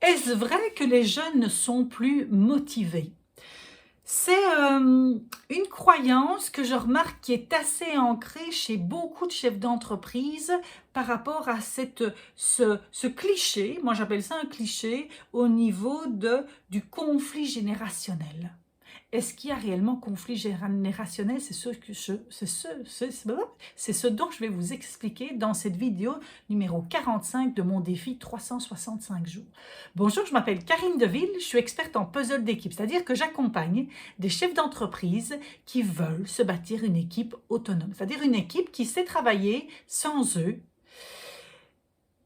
Est-ce vrai que les jeunes ne sont plus motivés? C'est une croyance que je remarque qui est assez ancrée chez beaucoup de chefs d'entreprise par rapport à ce cliché, moi j'appelle ça un cliché, au niveau du conflit générationnel. Est-ce qu'il y a réellement conflit générationnel? C'est ce dont je vais vous expliquer dans cette vidéo numéro 45 de mon défi 365 jours. Bonjour, je m'appelle Karine Deville, je suis experte en puzzle d'équipe, c'est-à-dire que j'accompagne des chefs d'entreprise qui veulent se bâtir une équipe autonome, c'est-à-dire une équipe qui sait travailler sans eux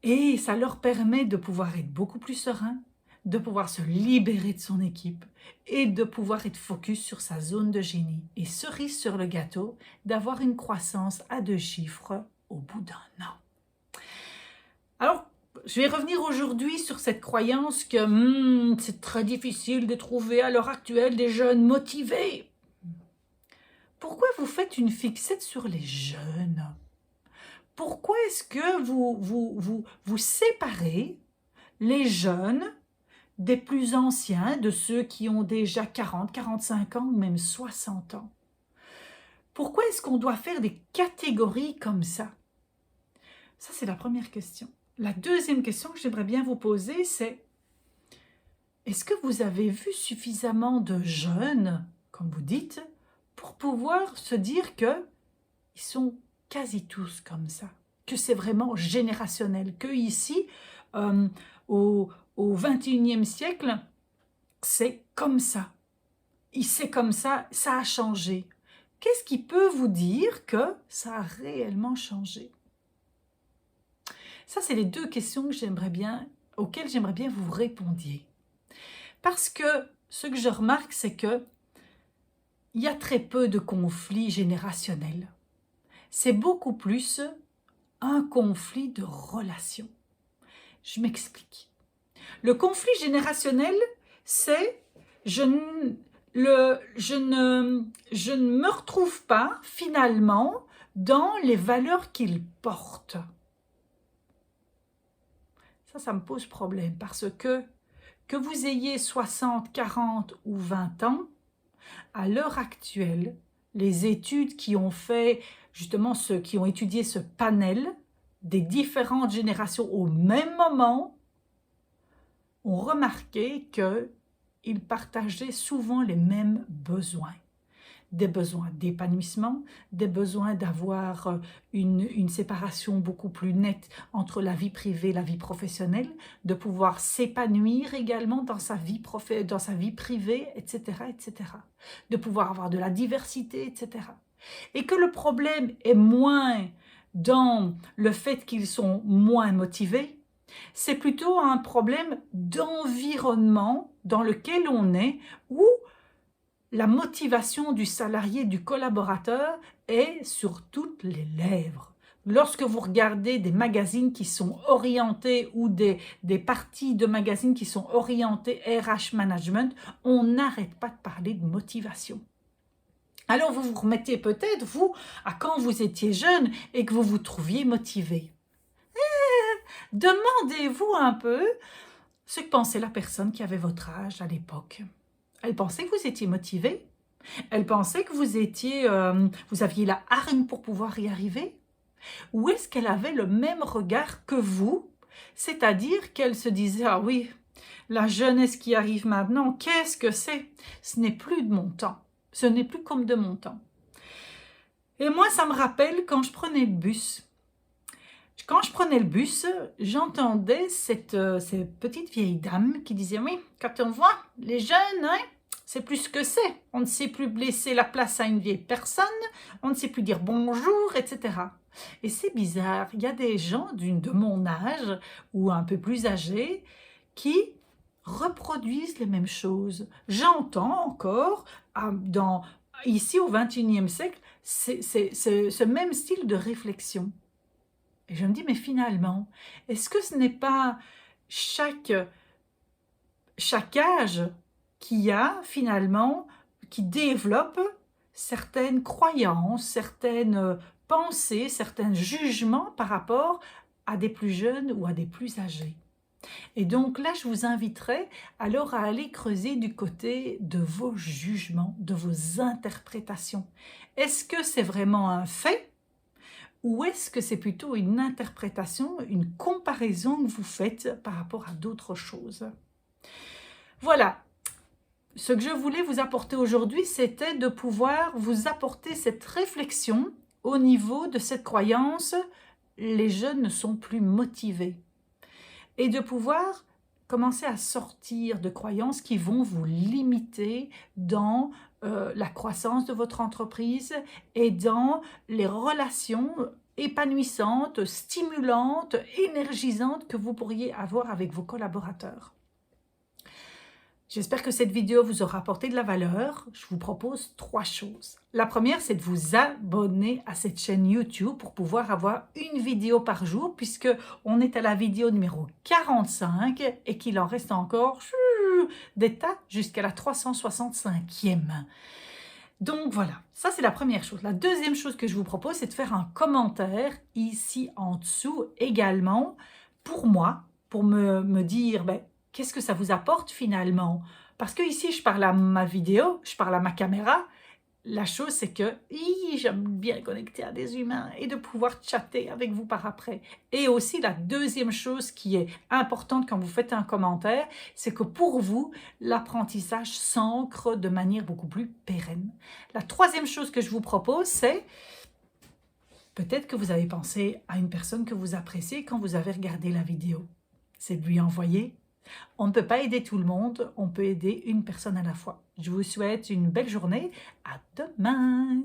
et ça leur permet de pouvoir être beaucoup plus serein, de pouvoir se libérer de son équipe et de pouvoir être focus sur sa zone de génie. Et cerise sur le gâteau, d'avoir une croissance à 2 chiffres au bout d'un an. Alors, je vais revenir aujourd'hui sur cette croyance que c'est très difficile de trouver à l'heure actuelle des jeunes motivés. Pourquoi vous faites une fixette sur les jeunes? Pourquoi est-ce que vous séparez les jeunes des plus anciens, de ceux qui ont déjà 40, 45 ans ou même 60 ans? Pourquoi est-ce qu'on doit faire des catégories comme ça? Ça, c'est la première question. La deuxième question que j'aimerais bien vous poser, c'est est-ce que vous avez vu suffisamment de jeunes, comme vous dites, pour pouvoir se dire qu'ils sont quasi tous comme ça, que c'est vraiment générationnel, que ici, au XXIe siècle, c'est comme ça. C'est comme ça, ça a changé. Qu'est-ce qui peut vous dire que ça a réellement changé? Ça, c'est les deux questions auxquelles j'aimerais bien vous répondiez. Parce que ce que je remarque, c'est que il y a très peu de conflits générationnels. C'est beaucoup plus un conflit de relations. Je m'explique. Le conflit générationnel, c'est je ne me retrouve pas finalement dans les valeurs qu'il porte. Ça me pose problème parce que vous ayez 60, 40 ou 20 ans, à l'heure actuelle, les études qui ont fait, justement ceux qui ont étudié ce panel des différentes générations au même moment, ont remarqué qu'ils partageaient souvent les mêmes besoins. Des besoins d'épanouissement, des besoins d'avoir une séparation beaucoup plus nette entre la vie privée et la vie professionnelle, de pouvoir s'épanouir également dans sa vie privée, etc., etc. De pouvoir avoir de la diversité, etc. Et que le problème est moins dans le fait qu'ils sont moins motivés, c'est plutôt un problème d'environnement dans lequel on est, où la motivation du salarié, du collaborateur est sur toutes les lèvres. Lorsque vous regardez des magazines qui sont orientés ou des parties de magazines qui sont orientés RH Management, on n'arrête pas de parler de motivation. Alors vous vous remettez peut-être, vous, à quand vous étiez jeune et que vous vous trouviez motivé. Demandez-vous un peu ce que pensait la personne qui avait votre âge à l'époque. Elle pensait que vous étiez motivé. Elle pensait que vous aviez la hargne pour pouvoir y arriver. Ou est-ce qu'elle avait le même regard que vous? C'est-à-dire qu'elle se disait, ah oui, la jeunesse qui arrive maintenant, qu'est-ce que c'est? Ce n'est plus de mon temps. Ce n'est plus comme de mon temps. Et moi, ça me rappelle quand je prenais le bus. Quand je prenais le bus, j'entendais cette petite vieille dame qui disait « Oui, quand on voit les jeunes, hein, c'est plus ce que c'est. On ne sait plus laisser la place à une vieille personne, on ne sait plus dire bonjour, etc. » Et c'est bizarre, il y a des gens de mon âge ou un peu plus âgés qui reproduisent les mêmes choses. J'entends encore, ici au XXIe siècle, ce même style de réflexion. Et je me dis, mais finalement, est-ce que ce n'est pas chaque âge qui développe certaines croyances, certaines pensées, certains jugements par rapport à des plus jeunes ou à des plus âgés? Et donc là, je vous inviterai alors à aller creuser du côté de vos jugements, de vos interprétations. Est-ce que c'est vraiment un fait ou est-ce que c'est plutôt une interprétation, une comparaison que vous faites par rapport à d'autres choses? Voilà, ce que je voulais vous apporter aujourd'hui, c'était de pouvoir vous apporter cette réflexion au niveau de cette croyance « les jeunes ne sont plus motivés » et de pouvoir commencer à sortir de croyances qui vont vous limiter dans la croissance de votre entreprise et dans les relations épanouissantes, stimulantes, énergisantes que vous pourriez avoir avec vos collaborateurs. J'espère que cette vidéo vous aura apporté de la valeur. Je vous propose 3 choses. La première, c'est de vous abonner à cette chaîne YouTube pour pouvoir avoir une vidéo par jour puisque on est à la vidéo numéro 45 et qu'il en reste encore des tas jusqu'à la 365e. Donc voilà, ça c'est la première chose. La deuxième chose que je vous propose, c'est de faire un commentaire ici en dessous également pour moi, pour me dire qu'est-ce que ça vous apporte finalement? Parce que ici, je parle à ma vidéo, je parle à ma caméra. La chose, c'est que j'aime bien connecter à des humains et de pouvoir chatter avec vous par après. Et aussi, la deuxième chose qui est importante quand vous faites un commentaire, c'est que pour vous, l'apprentissage s'ancre de manière beaucoup plus pérenne. La troisième chose que je vous propose, c'est peut-être que vous avez pensé à une personne que vous appréciez quand vous avez regardé la vidéo. C'est de lui envoyer. On ne peut pas aider tout le monde, on peut aider une personne à la fois. Je vous souhaite une belle journée. À demain!